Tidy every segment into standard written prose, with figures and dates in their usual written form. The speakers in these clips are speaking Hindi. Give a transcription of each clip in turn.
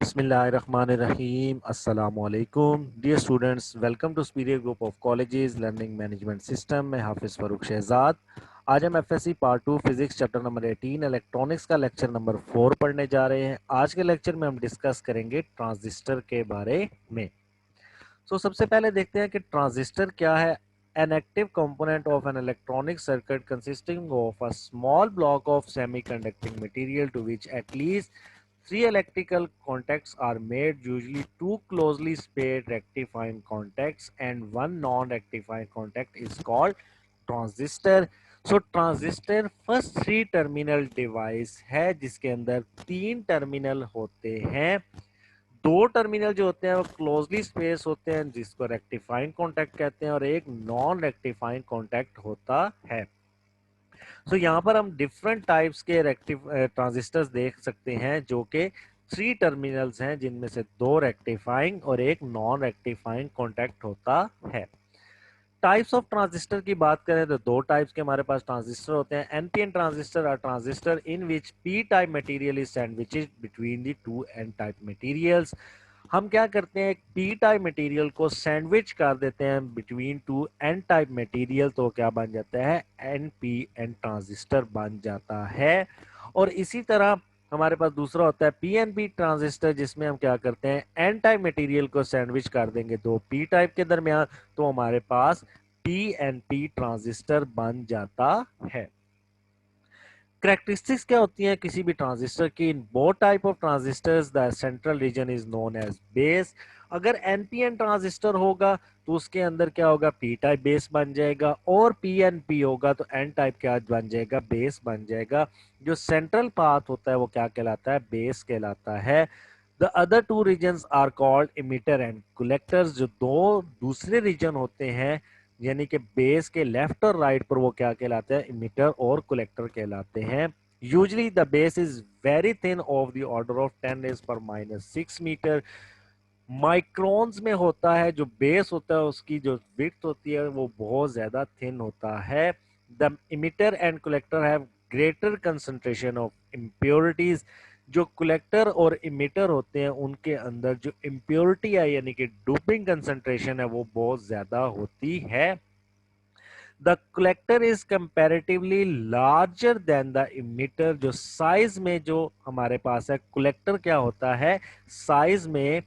Bismillahirrahmanirrahim. Assalamualaikum. Dear students, welcome to Superior Group of Colleges Learning Management System. मैं हाफिज फारूक शहजाद। आज हम FSc part 2 physics chapter number 18 electronics का लेक्चर नंबर 4 पढ़ने जा रहे हैं। आज के लेक्चर में हम डिस्कस करेंगे ट्रांजिस्टर के बारे में। सबसे पहले देखते हैं कि ट्रांजिस्टर क्या है। An active component of an electronic circuit consisting of a small block of semiconducting material to which at least three electrical contacts are made, usually two closely spaced rectifying contacts and one non-rectifying contact is called transistor. Transistor first three terminal device है जिसके अंदर तीन टर्मिनल होते हैं। दो टर्मिनल जो होते हैं वो क्लोजली स्पेस होते हैं जिसको रेक्टिफाइंग कॉन्टैक्ट कहते हैं और एक नॉन रेक्टिफाइंग कॉन्टैक्ट होता है। यहाँ पर हम डिफरेंट टाइप्स के ट्रांजिस्टर्स देख सकते हैं जो कि थ्री टर्मिनल्स हैं जिनमें से दो रेक्टिफाइंग और एक नॉन रेक्टिफाइंग कॉन्टैक्ट होता है। टाइप्स ऑफ ट्रांजिस्टर की बात करें तो दो टाइप्स के हमारे पास ट्रांजिस्टर होते हैं। NPN transistor are transistor in which P type material is sandwiched between the two N type materials. हम क्या करते हैं, पी टाइप मटेरियल को सैंडविच कर देते हैं between two N type material, तो क्या बन जाता है, एन पी एन ट्रांजिस्टर बन जाता है। और इसी तरह हमारे पास दूसरा होता है पीएनपी ट्रांजिस्टर जिसमें हम क्या करते हैं, एन टाइप मटेरियल को सैंडविच कर देंगे दो पी टाइप के दरमियान, तो हमारे पास पीएनपी ट्रांजिस्टर बन जाता है। कैरेक्टरिस्टिक्स क्या होती हैं किसी भी ट्रांजिस्टर की? In both type of transistors the central region is known as base. अगर एनपीएन ट्रांजिस्टर होगा तो उसके अंदर क्या होगा, पी टाइप बेस बन जाएगा, और पीएनपी होगा तो एन टाइप क्या बन जाएगा, बेस बन जाएगा। जो सेंट्रल पाथ होता है वो क्या कहलाता है, बेस कहलाता है। The other two regions are called emitter and collectors. जो दो दूसरे रीजन होते हैं यानी कि बेस के लेफ्ट और राइट पर, वो क्या कहलाते हैं, इमिटर और कलेक्टर कहलाते हैं। Usually the base is very thin of the order of 10⁻⁻⁶ metre. Microns में होता है। जो बेस होता है उसकी जो विड्थ होती है वो बहुत ज्यादा थिन होता है। The emitter and collector have greater concentration of impurities. जो कलेक्टर और इमिटर होते हैं उनके अंदर जो इम्प्योरिटी है यानी कि डोपिंग कंसंट्रेशन है वो बहुत ज्यादा होती है। The collector is comparatively larger than the emitter. जो साइज में जो हमारे पास है, कलेक्टर क्या होता है, साइज में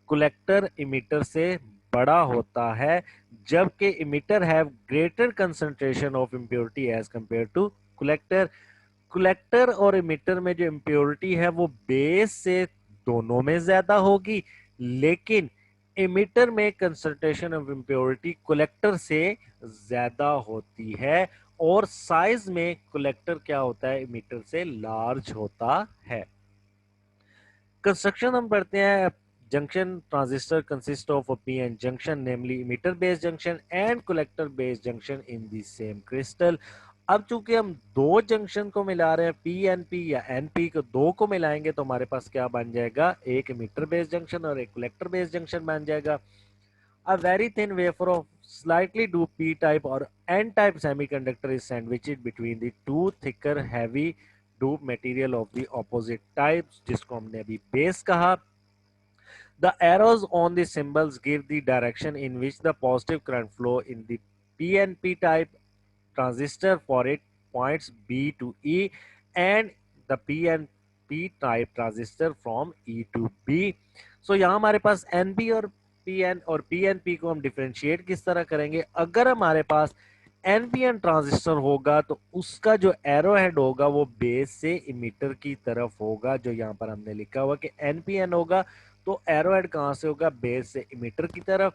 कलेक्टर इमिटर से बड़ा होता है, जबकि emitter have greater concentration of impurity as compare to collector. Collector और इमिटर में जो इम्प्योरिटी है वो बेस से दोनों में ज्यादा होगी, लेकिन इमिटर में कंसंट्रेशन ऑफ इम्प्योरिटी कलेक्टर से ज्यादा होती है, और साइज में कलेक्टर क्या होता है, इमिटर से लार्ज होता है। कंस्ट्रक्शन हम पढ़ते हैं। Junction transistor consist of a p-n junction, namely emitter based junction and collector based junction in the same crystal। अब चूंकि हम दो जंक्शन को मिला रहे हैं, पीएनपी या एनपी को, दो को मिलाएंगे तो हमारे पास क्या बन जाएगा, एक इमिटर बेस्ड जंक्शन और एक कलेक्टर बेस्ड जंक्शन बन जाएगा। A very thin wafer of slightly doped p-type or n-type semiconductor is sandwiched between the two thicker heavy doped material of the opposite types, जिसको हमने अभी बेस कहा। The arrows on the symbols give the direction in which the positive current flow in the PNP type transistor for it points B to E and the PNP type transistor from E to B। यहाँ हमारे पास NP और PN और PNP को हम डिफरेंशिएट किस तरह करेंगे? अगर हमारे पास NPN ट्रांजिस्टर होगा तो उसका जो एरो हेड होगा वो बेस से इमिटर की तरफ होगा। जो यहाँ पर हमने लिखा हुआ कि NPN होगा तो एरो हेड कहाँ से होगा, बेस से इमिटर की तरफ।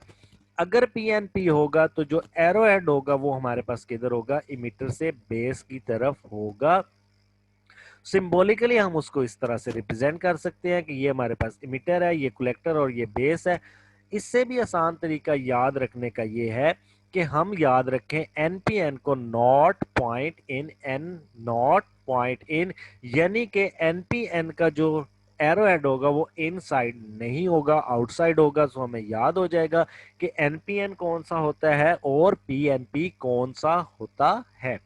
अगर पीएनपी होगा तो जो एरो हेड होगा वो हमारे पास किधर होगा, इमिटर से बेस की तरफ होगा। सिंबॉलिकली हम उसको इस तरह से रिप्रेजेंट कर सकते हैं कि ये हमारे पास इमिटर है, ये कलेक्टर और ये बेस है। इससे भी आसान तरीका याद रखने का ये है कि हम याद रखें एनपीएन को not point in, N not point in, यानी कि एनपीएन का जो एरो हेड होगा वो इनसाइड नहीं होगा, आउटसाइड होगा। सो हमें याद हो जाएगा कि एनपीएन कौन सा होता है और पीएनपी कौन सा होता है।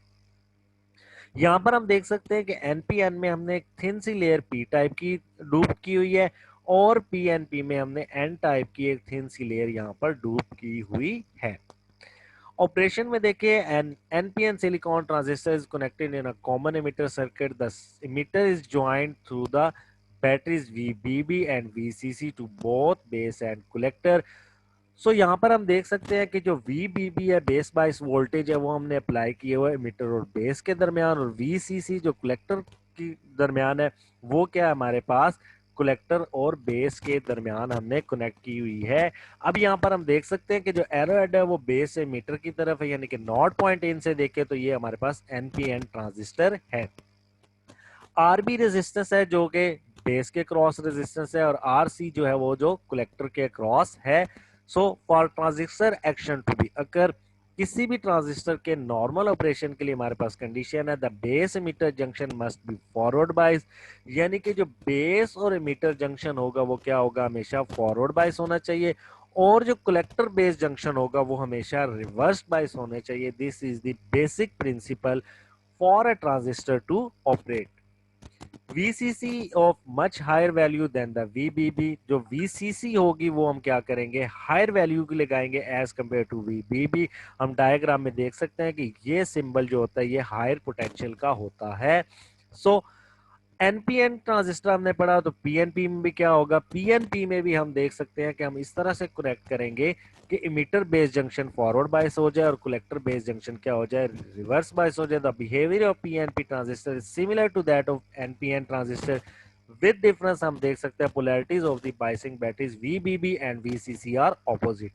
यहाँ पर हम देख सकते हैं कि एनपीएन में हमने एक थिन सी लेयर पी टाइप की डूब की हुई है और पीएनपी में हमने एन टाइप की एक थिन सी लेयर यहाँ पर डूब की हुई है। ऑपरेशन में देखिए an NPN silicon transistor is connected in a common emitter circuit. The emitter is joined through the batteries VBB and VCC to both base and collector. सो यहाँ पर हम देख सकते हैं कि जो VBB है बेस बाइस वोल्टेज है वो हमने अप्लाई किए हुए emitter और बेस के दरमियान, और VCC जो कलेक्टर की दरमियान है वो क्या है हमारे पास कलेक्टर और बेस के दरमियान हमने कनेक्ट की हुई है। अब यहाँ पर हम देख सकते हैं कि जो एरो हेड है वो बेस से मीटर की तरफ है, यानी कि नॉट पॉइंट इन से देखें तो ये हमारे पास एनपीएन ट्रांजिस्टर है। आरबी रेजिस्टेंस है जो कि बेस के क्रॉस रेजिस्टेंस है, और आरसी जो है वो जो कलेक्टर के क्रॉस है। So for transistor action to be occur, किसी भी ट्रांजिस्टर के नॉर्मल ऑपरेशन के लिए हमारे पास कंडीशन है the base emitter junction must be forward bias, यानी कि जो बेस और इमीटर जंक्शन होगा वो क्या होगा, हमेशा फॉरवर्ड बाइस होना चाहिए, और जो कलेक्टर बेस जंक्शन होगा वो हमेशा रिवर्स बाइस होने चाहिए। This is the basic principle for a transistor to operate. VCC of much higher value than the VBB, जो VCC होगी वो हम क्या करेंगे, हायर वैल्यू की लगाएंगे एज कंपेयर टू VBB। हम डायग्राम में देख सकते हैं कि ये सिंबल जो होता है ये हायर पोटेंशियल का होता है। सो एनपीएन ट्रांजिस्टर हमने पढ़ा, तो पीएनपी में भी क्या होगा, पीएनपी में भी हम देख सकते हैं कि हम इस तरह से कनेक्ट करेंगे कि इमीटर बेस जंक्शन फॉरवर्ड बायस हो जाए और कलेक्टर बेस जंक्शन क्या हो जाए, रिवर्स बायस हो जाए। The behaviour of PNP transistor is similar to that of NPN transistor with difference. हम देख सकते हैं polarities of the biasing batteries VBB and VCC are opposite.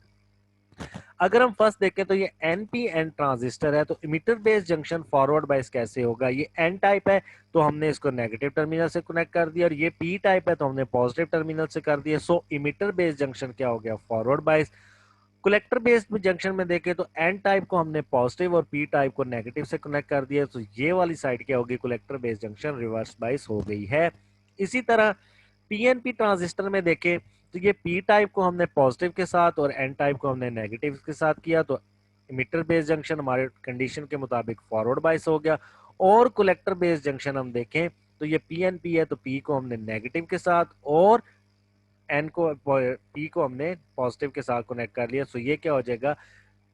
अगर हम फर्स्ट देखें तो ये एनपीएन ट्रांजिस्टर है, तो इमिटर बेस जंक्शन फॉरवर्ड बायस कैसे होगा, ये एन टाइप है तो हमने इसको नेगेटिव टर्मिनल से कनेक्ट कर दिया, और ये पी टाइप है तो हमने पॉजिटिव टर्मिनल से कर दिया। सो इमिटर बेस जंक्शन क्या हो गया, forward bias. Collector based junction में देखें तो एन टाइप को हमने पॉजिटिव और पी टाइप को नेगेटिव से कनेक्ट कर दिया, तो ये वाली साइड क्या होगी, collector based junction reverse bias हो गई है। इसी तरह पीएनपी ट्रांजिस्टर में देखें तो ये पी टाइप को हमने पॉजिटिव के साथ और एन टाइप को हमने नेगेटिव के साथ किया, तो इमिटर बेस्ड जंक्शन हमारे कंडीशन के मुताबिक फॉरवर्ड बायस हो गया। और कलेक्टर बेस्ड जंक्शन हम देखें तो ये पीएनपी है, तो पी को हमने नेगेटिव के साथ और एन को पी को हमने पॉजिटिव के साथ कनेक्ट कर लिया। सो ये क्या हो जाएगा,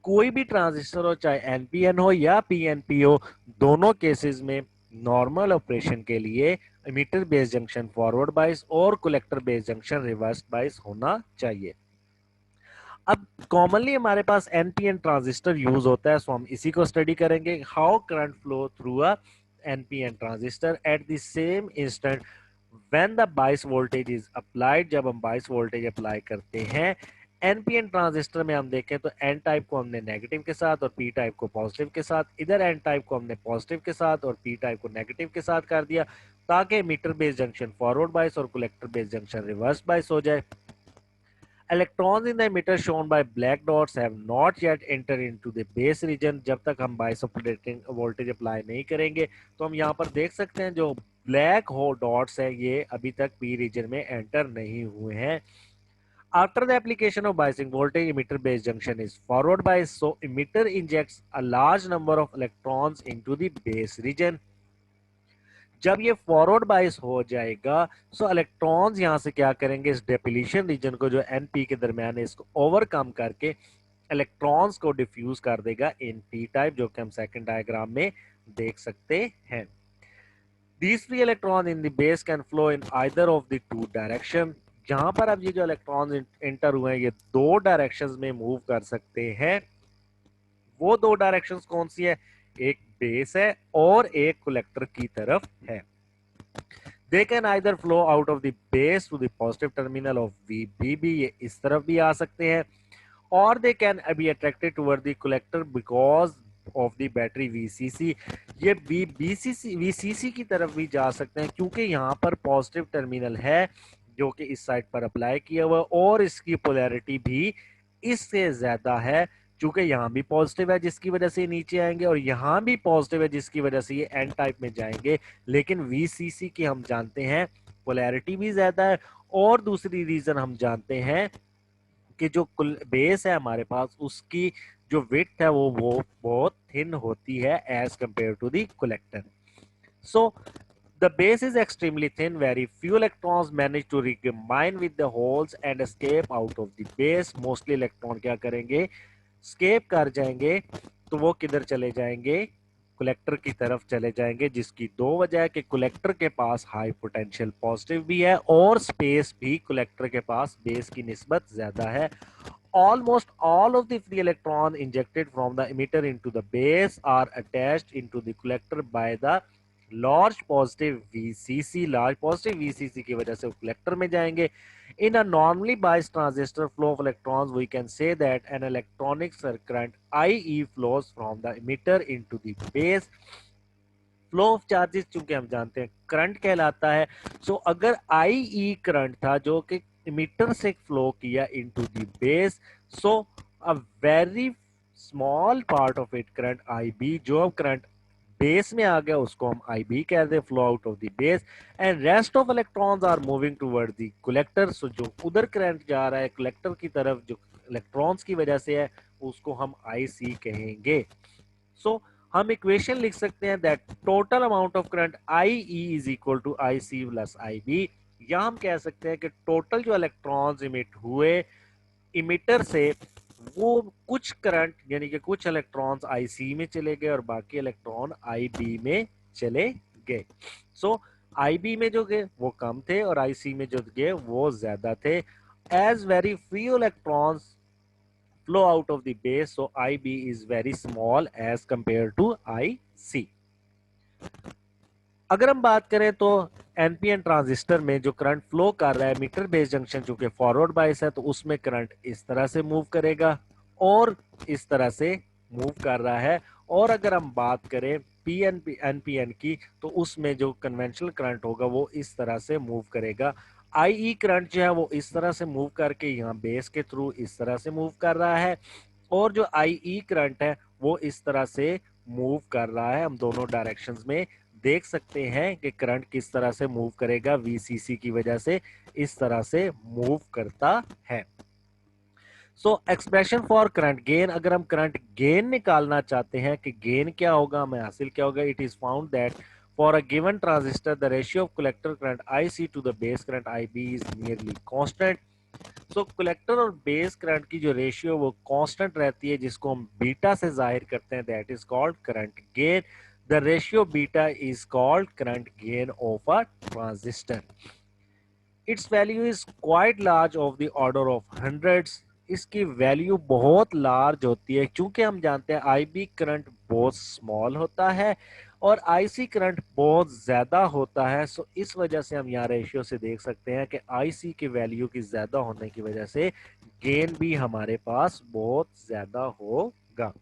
कोई भी ट्रांजिस्टर हो चाहे एनपीएन हो या पीएनपी हो, दोनों केसेस में नॉर्मल ऑपरेशन के लिए emitter base junction forward bias और collector base junction reverse bias होना चाहिए। अब कॉमनली हमारे पास एनपीएन ट्रांजिस्टर यूज होता है, सो हम इसी को स्टडी करेंगे, how current flow through a NPN transistor at the same instant when the bias voltage is applied, जब हम बायस वोल्टेज अप्लाई करते हैं। एनपीएन ट्रांजिस्टर में हम देखें तो एन टाइप को हमने नेगेटिव के साथ और पी टाइप को पॉजिटिव के साथ, इधर एन टाइप को हमने पॉजिटिव के साथ और पी टाइप को नेगेटिव के साथ कर दिया, ताकि emitter base junction forward bias और collector base junction reverse bias हो जाए। Electrons in the emitter shown by black dots have not yet entered into the base region। जब तक हम बायस ऑपरेटिंग वोल्टेज अप्लाई नहीं करेंगे, तो हम यहाँ पर देख सकते हैं जो ब्लैक हो डॉट्स है ये अभी तक पी रीजन में एंटर नहीं हुए हैं। After the application of biasing voltage, emitter base junction is forward bias, so emitter injects a large number of electrons into the base region। जब ये फॉरवर्ड बायस हो जाएगा, सो इलेक्ट्रॉन्स यहाँ से क्या करेंगे, इस डेपिलीशन रीजन को जो एनपी के दरमियान है इसको ओवरकम करके इलेक्ट्रॉन्स को डिफ्यूज कर देगा इन पी टाइप, जो कि हम सेकंड डायग्राम में देख सकते हैं। These free electron in the base can flow in either of the two direction। जहां पर अब ये जो इलेक्ट्रॉन्स इंटर हुए हैं ये दो डायरेक्शंस में मूव कर सकते हैं। वो दो डायरेक्शंस कौन सी है, एक बेस है और एक कलेक्टर की तरफ है। They can either flow out of the base to the positive terminal of VBB, ये इस तरफ भी आ सकते हैं, और they can be attracted toward the collector because of the battery VCC। ये VCC की तरफ भी जा सकते हैं क्योंकि यहाँ पर पॉजिटिव टर्मिनल है जो कि इस साइड पर अप्लाई किया हुआ, और इसकी पोलैरिटी भी इससे ज्यादा है, चूंकि यहाँ भी पॉजिटिव है जिसकी वजह से नीचे आएंगे और यहाँ भी पॉजिटिव है जिसकी वजह से ये एन टाइप में जाएंगे। लेकिन वीसीसी की हम जानते हैं पोलैरिटी भी ज्यादा है, और दूसरी रीजन हम जानते हैं कि जो बेस है हमारे पास उसकी जो विड्थ है वो बहुत थिन होती है as compare to the collector. So The base is extremely thin. Very few electrons manage to recombine with the holes and escape out of the base. Mostly electron क्या करेंगे, स्केप कर जाएंगे, तो वो किधर चले जाएंगे, कलेक्टर की तरफ चले जाएंगे, जिसकी दो वजह है कि कलेक्टर के पास हाई पोटेंशियल पॉजिटिव भी है और स्पेस भी कलेक्टर के पास बेस की निस्बत ज्यादा है. Almost all of the free electron injected from the emitter into the base are attached into the collector by the large positive VCC. large positive VCC की वजह से वो collector में जाएंगे. In a normally biased transistor flow of electrons, we can say that an electronic current IE flows from the emitter into the base. Flow of charges चूंकि हम जानते हैं करंट कहलाता है, सो अगर आई ई करंट था जो कि इमिटर से फ्लो किया into the base, so a very small part of it current I B, जो अब करंट बेस में आ गया उसको हम आई बी कहते हैं, flow out of the base, and rest of electrons are moving toward the collector. So जो उधर करंट जा रहा है कलेक्टर की तरफ जो इलेक्ट्रॉन्स की वजह से है उसको हम आई सी कहेंगे. सो हम इक्वेशन लिख सकते हैं that total amount of current I E is equal to I C plus I B. या हम कह सकते हैं कि टोटल जो इलेक्ट्रॉन्स इमिट हुए इमिटर से, वो कुछ करंट यानी कि कुछ इलेक्ट्रॉन्स आई सी में चले गए और बाकी इलेक्ट्रॉन आई बी में चले गए. सो आई बी में जो गए वो कम थे और आई सी में जो गए वो ज्यादा थे. As very few electrons flow out of the base, so IB is very small as compared to IC. अगर हम बात करें तो एनपीएन ट्रांजिस्टर में जो करंट फ्लो कर रहा है मीटर बेस जंक्शन चूंकि फॉरवर्ड बायस है तो उसमें करंट इस तरह से मूव करेगा और इस तरह से मूव कर रहा है. और अगर हम बात करें पीएनपी एनपीएन की तो उसमें जो कन्वेंशनल करंट होगा वो इस तरह से मूव करेगा. आईई करंट जो है वो इस तरह से मूव करके यहाँ बेस के थ्रू इस तरह से मूव कर रहा है और जो आईई करंट है वो इस तरह से मूव कर रहा है. हम दोनों डायरेक्शंस में देख सकते हैं कि करंट किस तरह से मूव करेगा, वीसीसी की वजह से इस तरह से मूव करता है. सो एक्सप्रेशन फॉर करंट गेन, अगर हम करंट गेन निकालना चाहते हैं कि गेन क्या होगा, हमें हासिल क्या होगा, it is found that for a given transistor the ratio of collector current IC to the base current IB is nearly constant. So collector और बेस करंट की जो रेशियो वो कांस्टेंट रहती है जिसको हम बीटा से जाहिर करते हैं, that is called current gain. The ratio beta is called current gain of a transistor. It's value is quite large of the order of hundreds. इसकी वैल्यू बहुत लार्ज होती है क्योंकि हम जानते हैं आईबी करंट बहुत स्मॉल होता है और आईसी करंट बहुत ज्यादा होता है. सो इस वजह से हम यहाँ रेशियो से देख सकते हैं कि आईसी की वैल्यू की ज्यादा होने की वजह से गेन भी हमारे पास बहुत ज्यादा होगा.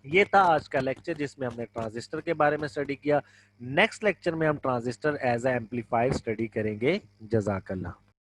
ये था आज का लेक्चर जिसमें हमने ट्रांजिस्टर के बारे में स्टडी किया. नेक्स्ट लेक्चर में हम transistor as a amplifier study करेंगे. जजाकल्लाह.